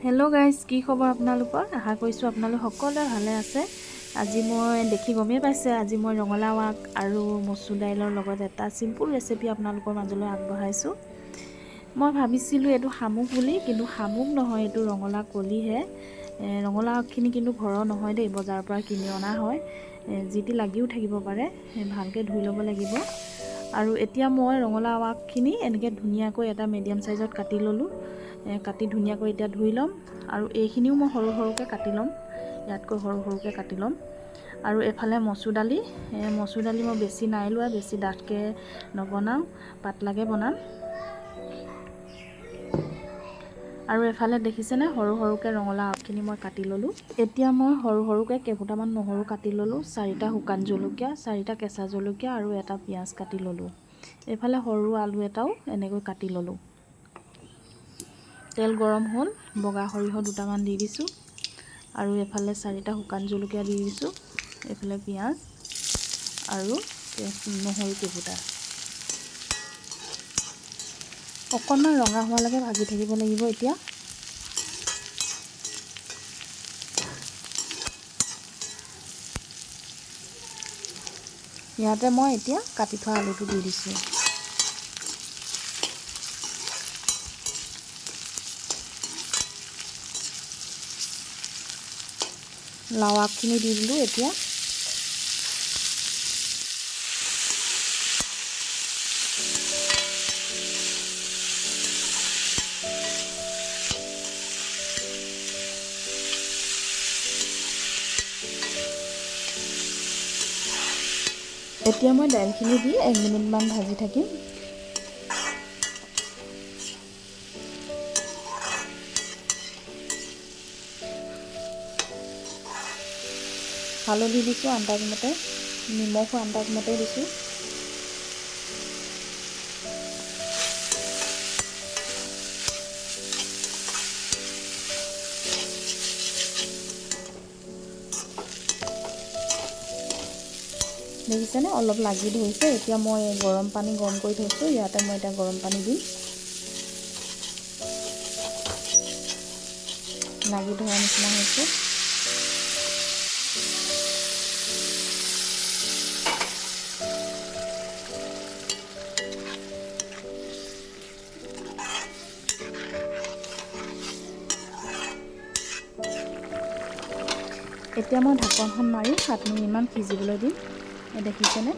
Hello' guys, কি খবৰ আপোনালোকৰ? আশা কৰিছোঁ আপোনালোক সকলোৱে ভালে আছে। আজি মই দেখি গমেই পাইছে, আজি মই ৰঙালাও আগ আৰু মচুৰ দাইলৰ লগত এটা চিম্পুল ৰেচিপি আপোনালোকৰ মাজলৈ আগবঢ়াইছোঁ। মই ভাবিছিলোঁ এইটো শামুক বুলি, কিন্তু শামুক নহয়, এইটো ৰঙালাও কলিহে। ৰঙালাও আগখিনি কিন্তু ঘৰৰ নহয় দেই, বজাৰৰ পৰা কিনি অনা হয়। যি টি লাগিও থাকিব পাৰে, ভালকৈ ধুই ল'ব লাগিব। আৰু এতিয়া মই ৰঙালাও আগখিনি এনেকৈ ধুনীয়াকৈ এটা মিডিয়াম চাইজত কাটি ল'লোঁ। কাটি ধুনীয়াকৈ এতিয়া ধুই ল'ম। আৰু এইখিনিও মই সৰু সৰুকৈ কাটি ল'ম, ইয়াতকৈ সৰু সৰুকৈ কাটি ল'ম। আৰু এফালে মচুৰ দালি মই বেছি নাই লোৱা, বেছি ডাঠকৈ নবনাওঁ, পাতলাকৈ বনাম। আৰু এফালে দেখিছেনে সৰু সৰুকৈ ৰঙালাও আগখিনি মই কাটি ল'লোঁ। এতিয়া মই সৰু সৰুকৈ কেইফুটামান নহৰু কাটি ল'লোঁ, 4টা শুকান জলকীয়া, 4টা কেঁচা জলকীয়া আৰু এটা পিঁয়াজ কাটি ল'লোঁ। এইফালে সৰু আলু এটাও এনেকৈ কাটি ল'লোঁ। তেল গৰম হ'ল, বগা সৰিয়হ দুটামান দি দিছোঁ। আৰু এফালে 4টা শুকান জলকীয়া দি দিছোঁ, এইফালে পিঁয়াজ আৰু নহৰু কেইফুটা। অকণমান ৰঙা হোৱালৈকে ভাজি থাকিব লাগিব। এতিয়া ইয়াতে মই এতিয়া কাটি থোৱা আলুটো দি দিছোঁ। লাও আগখিনি দি দিলোঁ। এতিয়া মই দাইলখিনি দি 1 মিনিটমান ভাজি থাকিম। হালধি দিছোঁ আন্দাজমতে, নিমখো আন্দাজমতে দিছোঁ। দেখিছেনে অলপ লাগি ধৰিছে। এতিয়া মই গৰম পানী গৰম কৰি থৈছোঁ, ইয়াতে মই এতিয়া গৰম পানী দিম। লাগি ধৰা নিচিনা হৈছে। এতিয়া মই ঢাকনখন মাৰি 7 মিনিটমান সিজিবলৈ দিম। দেখিছেনে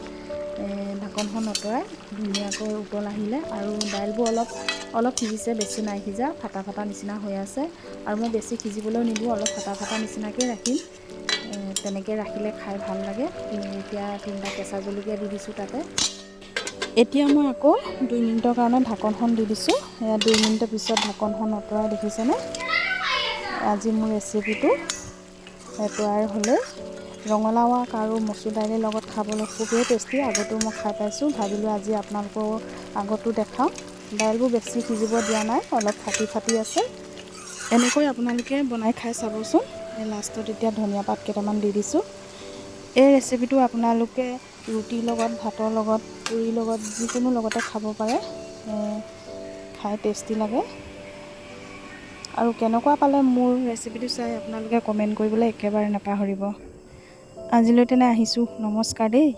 ঢাকনখন আঁতৰাই ধুনীয়াকৈ উতল আহিলে আৰু দাইলবোৰ অলপ সিজিছে, বেছি নাই সিজা, ফাটা ফাটা নিচিনা হৈ আছে। আৰু মই বেছি সিজিবলৈও নিদিওঁ, অলপ ফাটা ফাটা নিচিনাকৈ ৰাখিম। তেনেকৈ ৰাখিলে খাই ভাল লাগে। এতিয়া 3টা কেঁচা জলকীয়া দি দিছোঁ তাতে। এতিয়া মই আকৌ 2 মিনিটৰ কাৰণে ঢাকনখন দি দিছোঁ। 2 মিনিটৰ পিছত ঢাকনখন আঁতৰাই দেখিছেনে আজি মোৰ ৰেচিপিটো তৈয়াৰ হ'লে। ৰঙালাও আগ আৰু মচুৰ দাইলৰ লগত খাবলৈ খুবেই টেষ্টি। আগতো মই খাই পাইছোঁ, ভাবিলোঁ আজি আপোনালোকৰ আগতো দেখাওঁ। দাইলবোৰ বেছি সিজিব দিয়া নাই, অলপ ফাটি ফাটি আছে। এনেকৈ আপোনালোকে বনাই খাই চাবচোন। লাষ্টত এতিয়া ধনিয়া পাত কেইটামান দি দিছোঁ। এই ৰেচিপিটো আপোনালোকে ৰুটিৰ লগত, ভাতৰ লগত, পুৰিৰ লগত, যিকোনো লগতে খাব পাৰে। খাই টেষ্টি লাগে। আৰু কেনেকুৱা পালে মোৰ ৰেচিপিটো চাই আপোনালোকে কমেণ্ট কৰিবলৈ একেবাৰে নাপাহৰিব। আজিলৈ তেনে আহিছোঁ, নমস্কাৰ দেই।